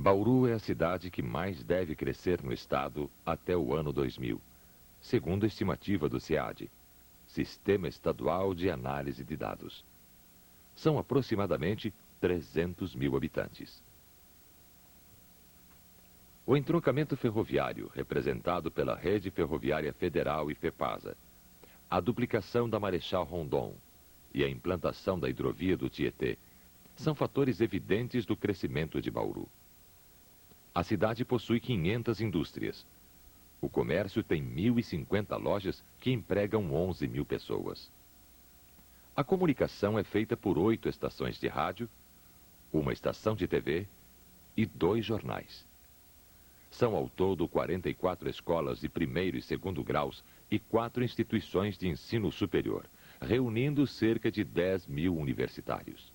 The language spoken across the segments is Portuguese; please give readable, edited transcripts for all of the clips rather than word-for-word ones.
Bauru é a cidade que mais deve crescer no estado até o ano 2000, segundo a estimativa do SEAD, Sistema Estadual de Análise de Dados. São aproximadamente 300 mil habitantes. O entroncamento ferroviário, representado pela Rede Ferroviária Federal e FEPASA, a duplicação da Marechal Rondon e a implantação da hidrovia do Tietê, são fatores evidentes do crescimento de Bauru. A cidade possui 500 indústrias. O comércio tem 1.050 lojas que empregam 11 mil pessoas. A comunicação é feita por 8 estações de rádio, uma estação de TV e 2 jornais. São ao todo 44 escolas de primeiro e segundo graus e 4 instituições de ensino superior, reunindo cerca de 10 mil universitários.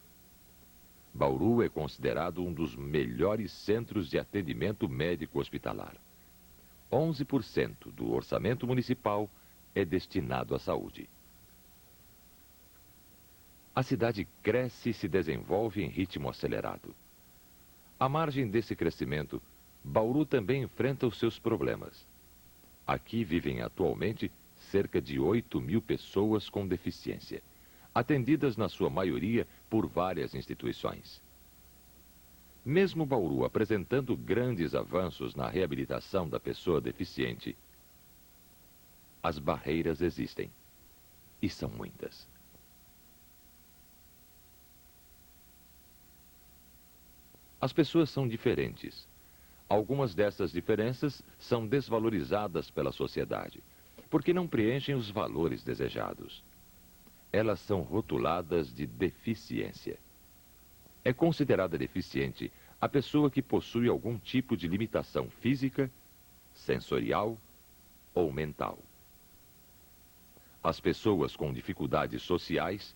Bauru é considerado um dos melhores centros de atendimento médico-hospitalar. 11% do orçamento municipal é destinado à saúde. A cidade cresce e se desenvolve em ritmo acelerado. À margem desse crescimento, Bauru também enfrenta os seus problemas. Aqui vivem atualmente cerca de 8 mil pessoas com deficiência, atendidas na sua maioria por várias instituições. Mesmo Bauru apresentando grandes avanços na reabilitação da pessoa deficiente, as barreiras existem, e são muitas. As pessoas são diferentes. Algumas dessas diferenças são desvalorizadas pela sociedade, porque não preenchem os valores desejados. Elas são rotuladas de deficiência. É considerada deficiente a pessoa que possui algum tipo de limitação física, sensorial ou mental. As pessoas com dificuldades sociais,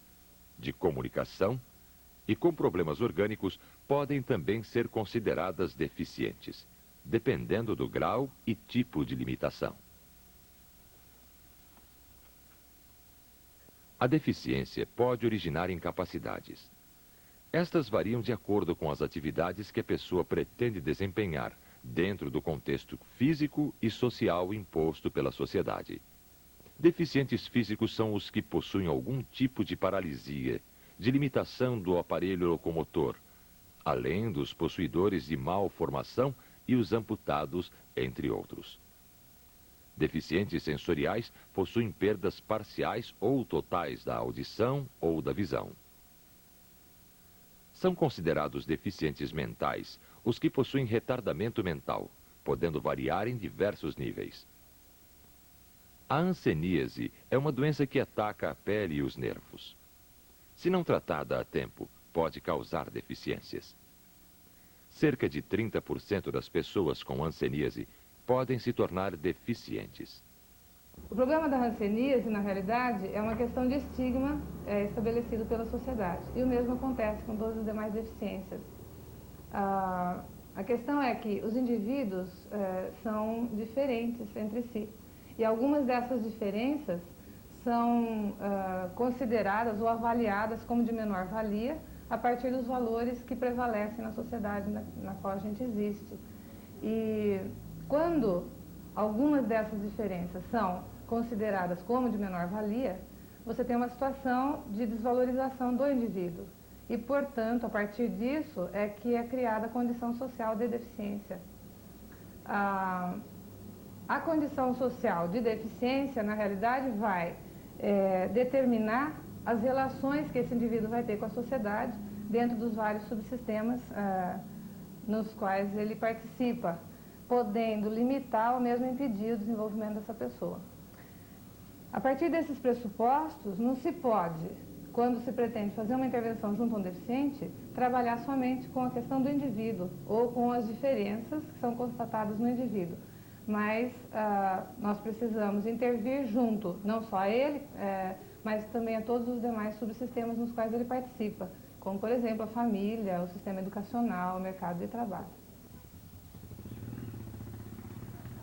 de comunicação e com problemas orgânicos podem também ser consideradas deficientes, dependendo do grau e tipo de limitação. A deficiência pode originar incapacidades. Estas variam de acordo com as atividades que a pessoa pretende desempenhar, dentro do contexto físico e social imposto pela sociedade. Deficientes físicos são os que possuem algum tipo de paralisia, de limitação do aparelho locomotor, além dos possuidores de malformação e os amputados, entre outros. Deficientes sensoriais possuem perdas parciais ou totais da audição ou da visão. São considerados deficientes mentais os que possuem retardamento mental, podendo variar em diversos níveis. A hanseníase é uma doença que ataca a pele e os nervos. Se não tratada a tempo, pode causar deficiências. Cerca de 30% das pessoas com hanseníase podem se tornar deficientes. O problema da hanseníase, na realidade, é uma questão de estigma estabelecido pela sociedade. E o mesmo acontece com todas as demais deficiências. A questão é que os indivíduos são diferentes entre si. E algumas dessas diferenças são consideradas ou avaliadas como de menor valia a partir dos valores que prevalecem na sociedade na qual a gente existe. E quando algumas dessas diferenças são consideradas como de menor valia, você tem uma situação de desvalorização do indivíduo. E, portanto, a partir disso é que é criada a condição social de deficiência. A condição social de deficiência, na realidade, vai determinar as relações que esse indivíduo vai ter com a sociedade dentro dos vários subsistemas nos quais ele participa, podendo limitar ou mesmo impedir o desenvolvimento dessa pessoa. A partir desses pressupostos, não se pode, quando se pretende fazer uma intervenção junto a um deficiente, trabalhar somente com a questão do indivíduo ou com as diferenças que são constatadas no indivíduo. Mas nós precisamos intervir junto, não só a ele, mas também a todos os demais subsistemas nos quais ele participa, como, por exemplo, a família, o sistema educacional, o mercado de trabalho.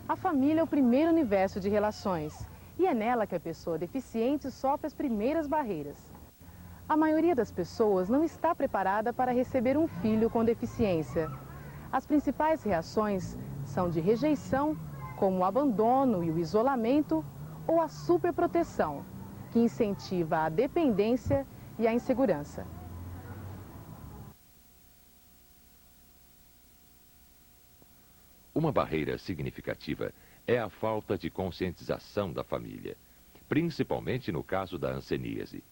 A família é o primeiro universo de relações e é nela que a pessoa deficiente sofre as primeiras barreiras. A maioria das pessoas não está preparada para receber um filho com deficiência. As principais reações são de rejeição, como o abandono e o isolamento, ou a superproteção, que incentiva a dependência e a insegurança. Uma barreira significativa é a falta de conscientização da família, principalmente no caso da hanseníase.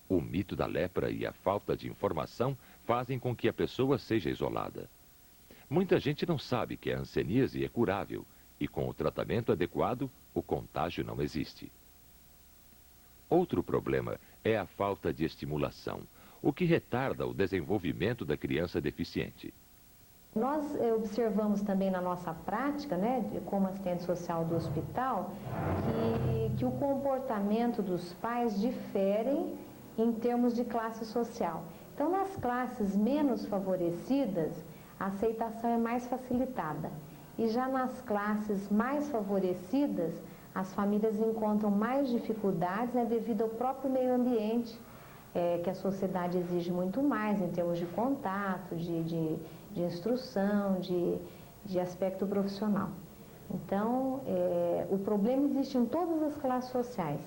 O mito da lepra e a falta de informação fazem com que a pessoa seja isolada. Muita gente não sabe que a hanseníase é curável e, com o tratamento adequado, o contágio não existe. Outro problema é a falta de estimulação, o que retarda o desenvolvimento da criança deficiente. Nós observamos também na nossa prática, como assistente social do hospital, que o comportamento dos pais diferem em termos de classe social. Então, nas classes menos favorecidas, a aceitação é mais facilitada. E já nas classes mais favorecidas, as famílias encontram mais dificuldades devido ao próprio meio ambiente, que a sociedade exige muito mais em termos de contato, de instrução, de aspecto profissional. Então, o problema existe em todas as classes sociais,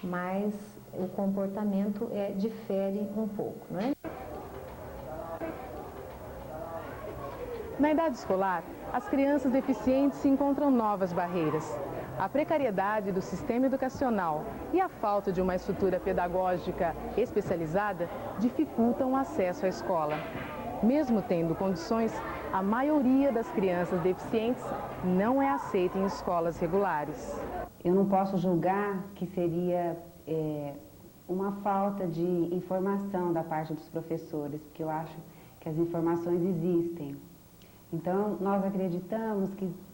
mas o comportamento difere um pouco, não é? Na idade escolar, as crianças deficientes encontram novas barreiras. A precariedade do sistema educacional e a falta de uma estrutura pedagógica especializada dificultam o acesso à escola. Mesmo tendo condições, a maioria das crianças deficientes não é aceita em escolas regulares. Eu não posso julgar que seria uma falta de informação da parte dos professores, porque eu acho que as informações existem. Então, nós acreditamos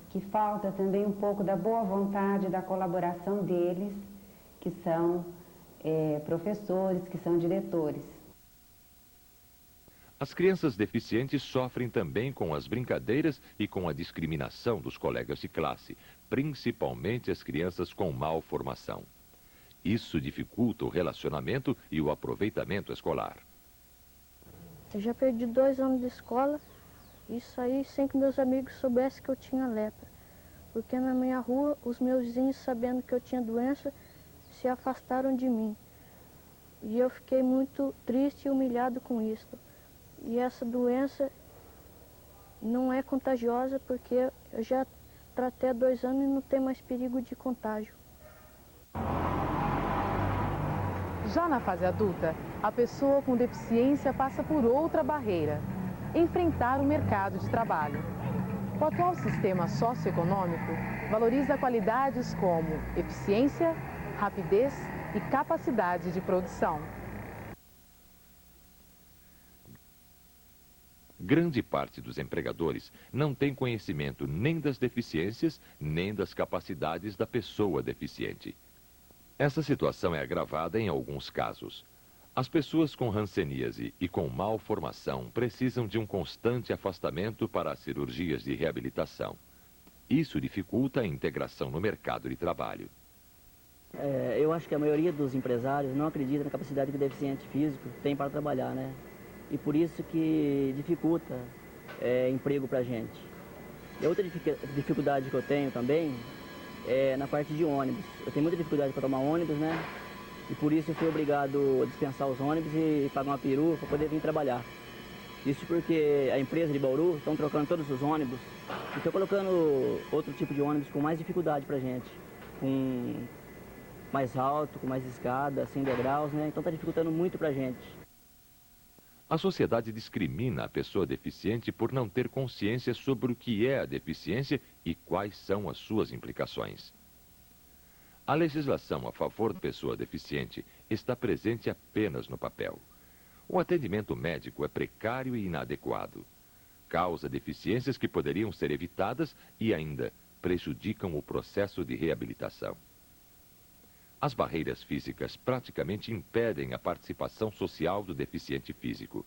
que falta também um pouco da boa vontade, da colaboração deles, que são professores, que são diretores. As crianças deficientes sofrem também com as brincadeiras e com a discriminação dos colegas de classe, principalmente as crianças com malformação. Isso dificulta o relacionamento e o aproveitamento escolar. Eu já perdi 2 anos de escola, isso aí sem que meus amigos soubessem que eu tinha lepra. Porque na minha rua, os meus vizinhos, sabendo que eu tinha doença, se afastaram de mim. E eu fiquei muito triste e humilhado com isso. E essa doença não é contagiosa porque eu já tratei há 2 anos e não tem mais perigo de contágio. Já na fase adulta, a pessoa com deficiência passa por outra barreira: enfrentar o mercado de trabalho. O atual sistema socioeconômico valoriza qualidades como eficiência, rapidez e capacidade de produção. Grande parte dos empregadores não tem conhecimento nem das deficiências, nem das capacidades da pessoa deficiente. Essa situação é agravada em alguns casos. As pessoas com hanseníase e com malformação precisam de um constante afastamento para as cirurgias de reabilitação. Isso dificulta a integração no mercado de trabalho. Eu acho que a maioria dos empresários não acredita na capacidade que o deficiente físico tem para trabalhar, E por isso que dificulta emprego para a gente. E outra dificuldade que eu tenho também é na parte de ônibus. Eu tenho muita dificuldade para tomar ônibus, E por isso eu fui obrigado a dispensar os ônibus e pagar uma perua para poder vir trabalhar. Isso porque a empresa de Bauru estão trocando todos os ônibus e estão colocando outro tipo de ônibus com mais dificuldade para a gente. Com mais alto, com mais escada, sem degraus, Então está dificultando muito para a gente. A sociedade discrimina a pessoa deficiente por não ter consciência sobre o que é a deficiência e quais são as suas implicações. A legislação a favor da pessoa deficiente está presente apenas no papel. O atendimento médico é precário e inadequado. Causa deficiências que poderiam ser evitadas e ainda prejudicam o processo de reabilitação. As barreiras físicas praticamente impedem a participação social do deficiente físico.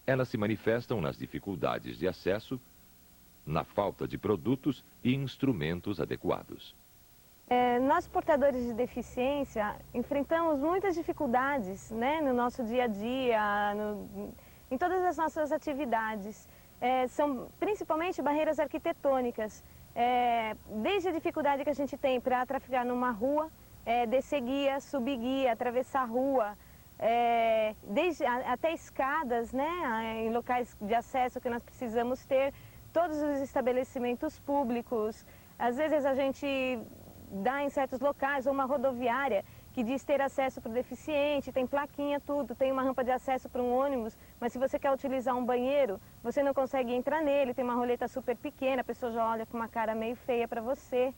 Elas se manifestam nas dificuldades de acesso, na falta de produtos e instrumentos adequados. Nós, portadores de deficiência, enfrentamos muitas dificuldades no nosso dia a dia, em todas as nossas atividades. são principalmente barreiras arquitetônicas. Desde a dificuldade que a gente tem para trafegar numa rua, descer guia, subir guia, atravessar a rua, até escadas, né, em locais de acesso que nós precisamos ter, todos os estabelecimentos públicos. Às vezes a gente dá em certos locais, ou uma rodoviária que diz ter acesso para o deficiente, tem plaquinha, tudo, tem uma rampa de acesso para um ônibus, mas se você quer utilizar um banheiro, você não consegue entrar nele, tem uma roleta super pequena, a pessoa já olha com uma cara meio feia para você.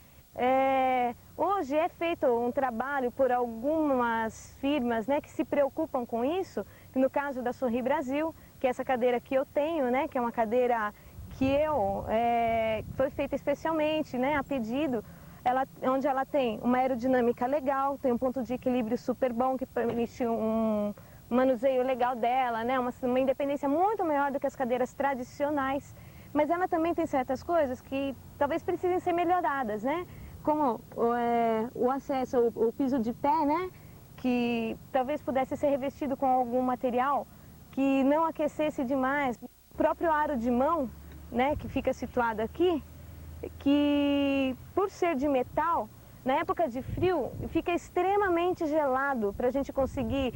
Hoje é feito um trabalho por algumas firmas, né, que se preocupam com isso, que no caso da Sorri Brasil, que é essa cadeira que eu tenho, né, que é uma cadeira que foi feita especialmente, né, a pedido, onde ela tem uma aerodinâmica legal, tem um ponto de equilíbrio super bom, que permite um manuseio legal dela, né? Uma independência muito maior do que as cadeiras tradicionais. Mas ela também tem certas coisas que talvez precisem ser melhoradas, né? Como o acesso, o piso de pé, né? Que talvez pudesse ser revestido com algum material que não aquecesse demais. O próprio aro de mão, né? Que fica situado aqui, que por ser de metal, na época de frio, fica extremamente gelado para a gente conseguir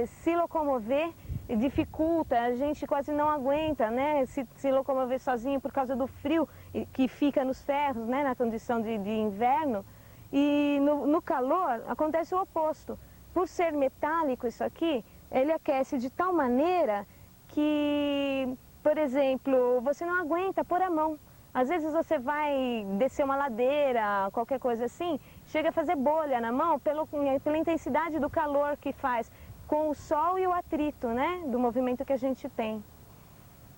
se locomover, dificulta, a gente quase não aguenta, né, se locomover sozinho por causa do frio que fica nos ferros, né, na condição de inverno. E no calor acontece o oposto. Por ser metálico isso aqui, ele aquece de tal maneira que, por exemplo, você não aguenta pôr a mão. Às vezes você vai descer uma ladeira, qualquer coisa assim, chega a fazer bolha na mão pela intensidade do calor que faz com o sol e o atrito, né, do movimento que a gente tem.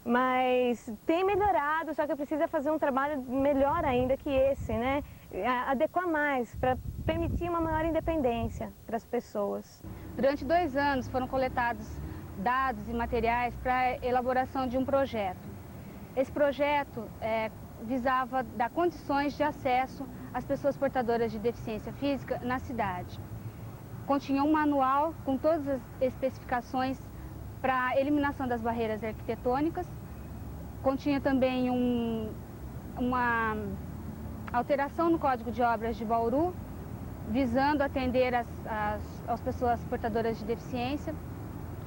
Mas tem melhorado, só que precisa fazer um trabalho melhor ainda que esse, né, adequar mais para permitir uma maior independência para as pessoas. Durante 2 anos foram coletados dados e materiais para a elaboração de um projeto. Esse projeto visava dar condições de acesso às pessoas portadoras de deficiência física na cidade. Continha um manual com todas as especificações para a eliminação das barreiras arquitetônicas. Continha também uma alteração no Código de Obras de Bauru, visando atender as pessoas portadoras de deficiência,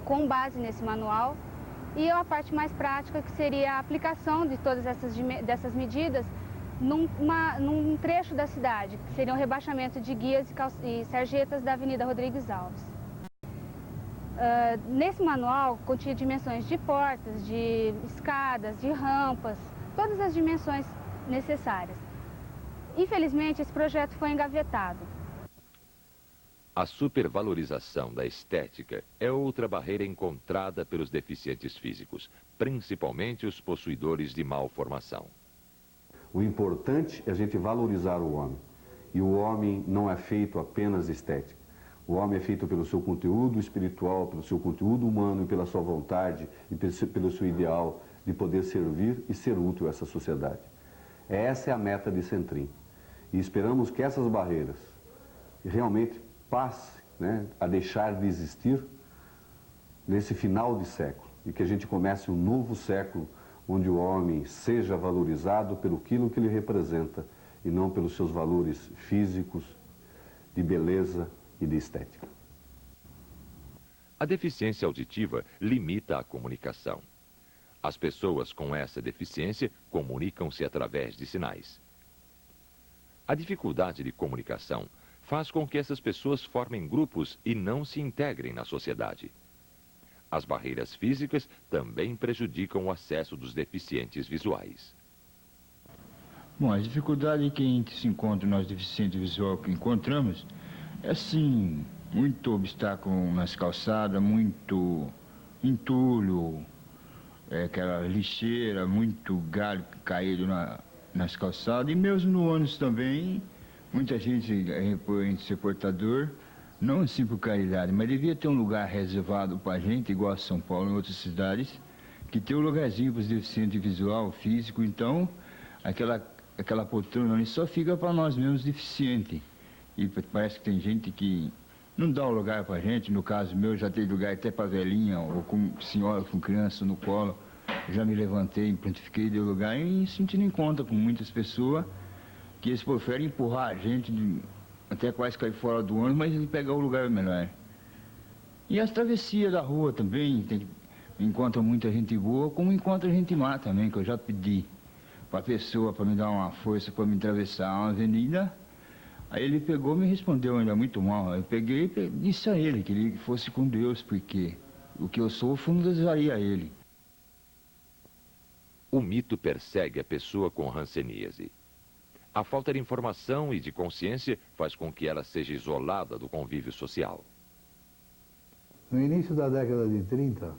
com base nesse manual. E a parte mais prática, que seria a aplicação de todas dessas medidas num trecho da cidade, que seria um rebaixamento de guias e sarjetas da Avenida Rodrigues Alves. Nesse manual continha dimensões de portas, de escadas, de rampas, todas as dimensões necessárias. Infelizmente, esse projeto foi engavetado. A supervalorização da estética é outra barreira encontrada pelos deficientes físicos, principalmente os possuidores de malformação. O importante é a gente valorizar o homem. E o homem não é feito apenas estético. O homem é feito pelo seu conteúdo espiritual, pelo seu conteúdo humano e pela sua vontade e pelo seu ideal de poder servir e ser útil a essa sociedade. Essa é a meta de Centrim. E esperamos que essas barreiras realmente passe, né, a deixar de existir nesse final de século e que a gente comece um novo século onde o homem seja valorizado pelo aquilo que ele representa e não pelos seus valores físicos, de beleza e de estética. A deficiência auditiva limita a comunicação. As pessoas com essa deficiência comunicam-se através de sinais. A dificuldade de comunicação faz com que essas pessoas formem grupos e não se integrem na sociedade. As barreiras físicas também prejudicam o acesso dos deficientes visuais. Bom, a dificuldade que a gente se encontra, nós deficientes visuais que encontramos, é assim, muito obstáculo nas calçadas, muito entulho, aquela lixeira, muito galho caído nas calçadas, e mesmo no ônibus também. Muita gente por ser portador, não assim por caridade, mas devia ter um lugar reservado para a gente, igual a São Paulo e outras cidades, que tem um lugarzinho para os deficientes visual, físico. Então, aquela poltrona ali só fica para nós mesmos deficientes. E parece que tem gente que não dá o lugar para a gente. No caso meu, já tem lugar até para velhinha, ou com senhora com criança no colo. já me levantei, prontifiquei de lugar e sentindo em conta com muitas pessoas que eles preferem empurrar a gente até quase cair fora do ônibus, mas ele pegar o lugar melhor. E as travessias da rua também, encontra muita gente boa, como encontra gente má também, que eu já pedi para a pessoa para me dar uma força para me atravessar uma avenida. Aí ele pegou e me respondeu ainda muito mal. Eu peguei e disse a ele que ele fosse com Deus, porque o que eu sofro não desejaria a ele. O mito persegue a pessoa com hanseníase. A falta de informação e de consciência faz com que ela seja isolada do convívio social. No início da década de 30,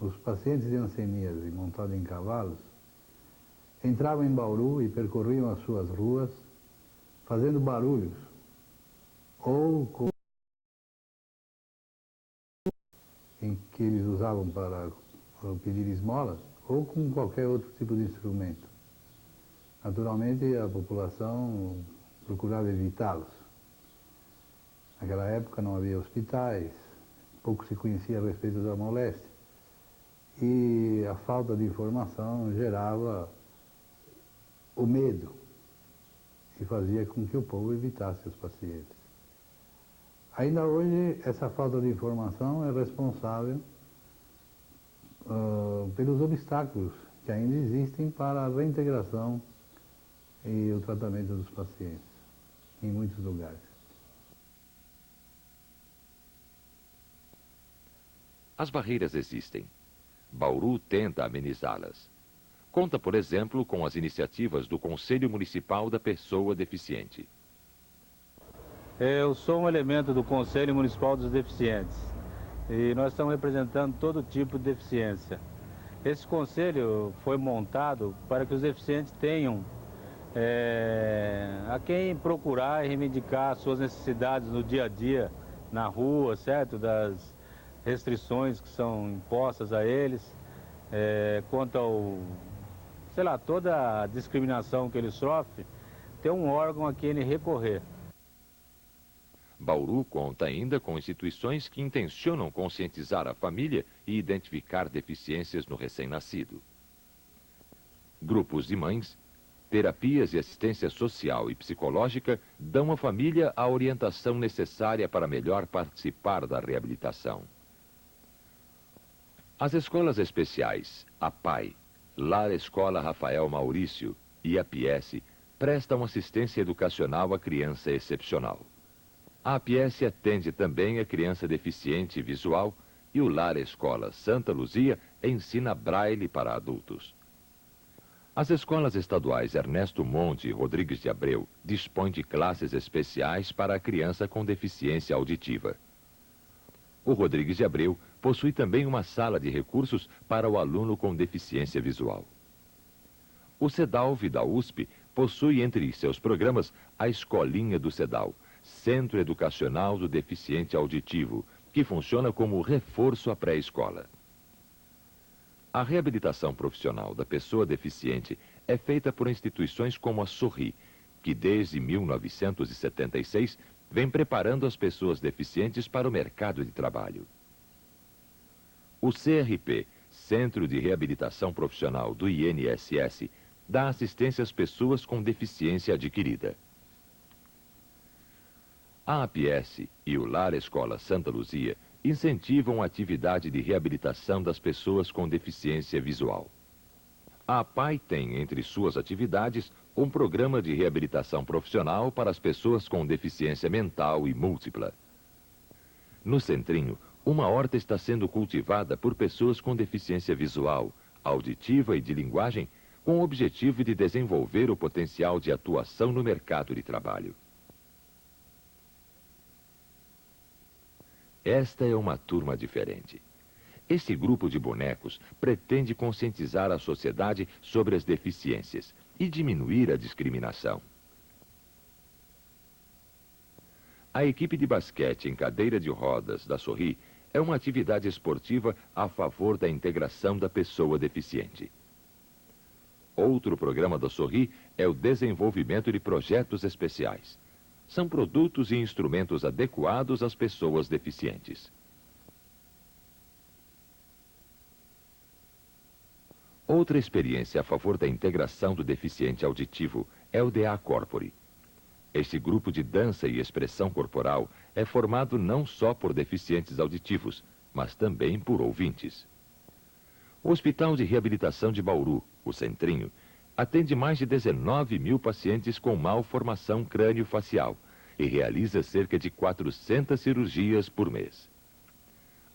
os pacientes de hanseníase montados em cavalos entravam em Bauru e percorriam as suas ruas fazendo barulhos ou com em que eles usavam para pedir esmolas ou com qualquer outro tipo de instrumento. Naturalmente, a população procurava evitá-los. Naquela época não havia hospitais, pouco se conhecia a respeito da moléstia. E a falta de informação gerava o medo e fazia com que o povo evitasse os pacientes. Ainda hoje, essa falta de informação é responsável pelos obstáculos que ainda existem para a reintegração e o tratamento dos pacientes em muitos lugares. As barreiras existem. Bauru tenta amenizá-las. Conta, por exemplo, com as iniciativas do Conselho Municipal da Pessoa Deficiente. Eu sou um elemento do Conselho Municipal dos Deficientes e nós estamos representando todo tipo de deficiência. Esse conselho foi montado para que os deficientes tenham a quem procurar e reivindicar suas necessidades no dia a dia, na rua, certo? Das restrições que são impostas a eles, quanto ao, sei lá, toda a discriminação que ele sofre, ter um órgão a quem ele recorrer. Bauru conta ainda com instituições que intencionam conscientizar a família e identificar deficiências no recém-nascido. Grupos de mães, terapias e assistência social e psicológica dão à família a orientação necessária para melhor participar da reabilitação. As escolas especiais, a PAI, Lar Escola Rafael Maurício e a APS prestam assistência educacional à criança excepcional. A APS atende também a criança deficiente visual e o Lar Escola Santa Luzia ensina braille para adultos. As escolas estaduais Ernesto Monte e Rodrigues de Abreu dispõem de classes especiais para a criança com deficiência auditiva. O Rodrigues de Abreu possui também uma sala de recursos para o aluno com deficiência visual. O CEDALV da USP possui entre seus programas a Escolinha do CEDAL, Centro Educacional do Deficiente Auditivo, que funciona como reforço à pré-escola. A reabilitação profissional da pessoa deficiente é feita por instituições como a Sorri, que desde 1976 vem preparando as pessoas deficientes para o mercado de trabalho. O CRP, Centro de Reabilitação Profissional do INSS, dá assistência às pessoas com deficiência adquirida. A APS e o Lar Escola Santa Luzia incentivam a atividade de reabilitação das pessoas com deficiência visual. A APAI tem entre suas atividades um programa de reabilitação profissional para as pessoas com deficiência mental e múltipla. No Centrinho, uma horta está sendo cultivada por pessoas com deficiência visual, auditiva e de linguagem, com o objetivo de desenvolver o potencial de atuação no mercado de trabalho. Esta é uma turma diferente. Esse grupo de bonecos pretende conscientizar a sociedade sobre as deficiências e diminuir a discriminação. A equipe de basquete em cadeira de rodas da Sorri é uma atividade esportiva a favor da integração da pessoa deficiente. Outro programa da Sorri é o desenvolvimento de projetos especiais. São produtos e instrumentos adequados às pessoas deficientes. Outra experiência a favor da integração do deficiente auditivo é o DA Corpore. Este grupo de dança e expressão corporal é formado não só por deficientes auditivos, mas também por ouvintes. O Hospital de Reabilitação de Bauru, o Centrinho, atende mais de 19 mil pacientes com malformação crânio-facial e realiza cerca de 400 cirurgias por mês.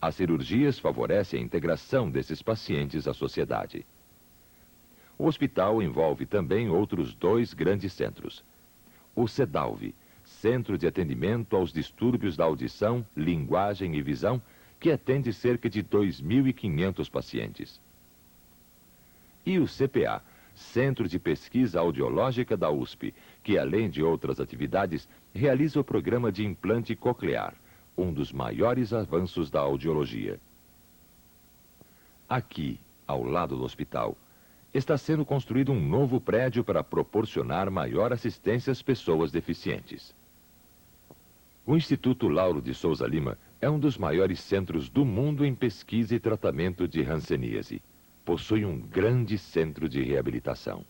As cirurgias favorecem a integração desses pacientes à sociedade. O hospital envolve também outros 2 grandes centros. O CEDALV, Centro de Atendimento aos Distúrbios da Audição, Linguagem e Visão, que atende cerca de 2.500 pacientes. E o CPA, Centro de Pesquisa Audiológica da USP, que, além de outras atividades, realiza o programa de implante coclear, um dos maiores avanços da audiologia. Aqui, ao lado do hospital, está sendo construído um novo prédio para proporcionar maior assistência às pessoas deficientes. O Instituto Lauro de Souza Lima é um dos maiores centros do mundo em pesquisa e tratamento de hanseníase. Possui um grande centro de reabilitação.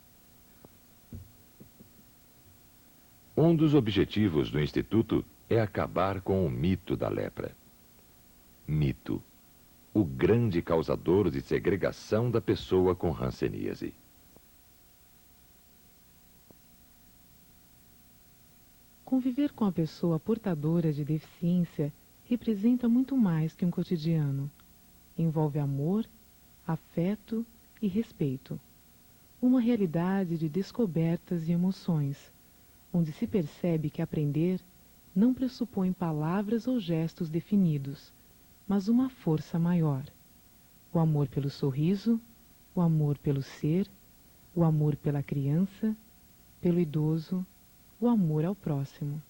Um dos objetivos do Instituto é acabar com o mito da lepra. Mito. O grande causador de segregação da pessoa com hanseníase. Conviver com a pessoa portadora de deficiência representa muito mais que um cotidiano. Envolve amor, afeto e respeito. Uma realidade de descobertas e emoções, onde se percebe que aprender não pressupõe palavras ou gestos definidos, mas uma força maior. O amor pelo sorriso, o amor pelo ser, o amor pela criança, pelo idoso, o amor ao próximo.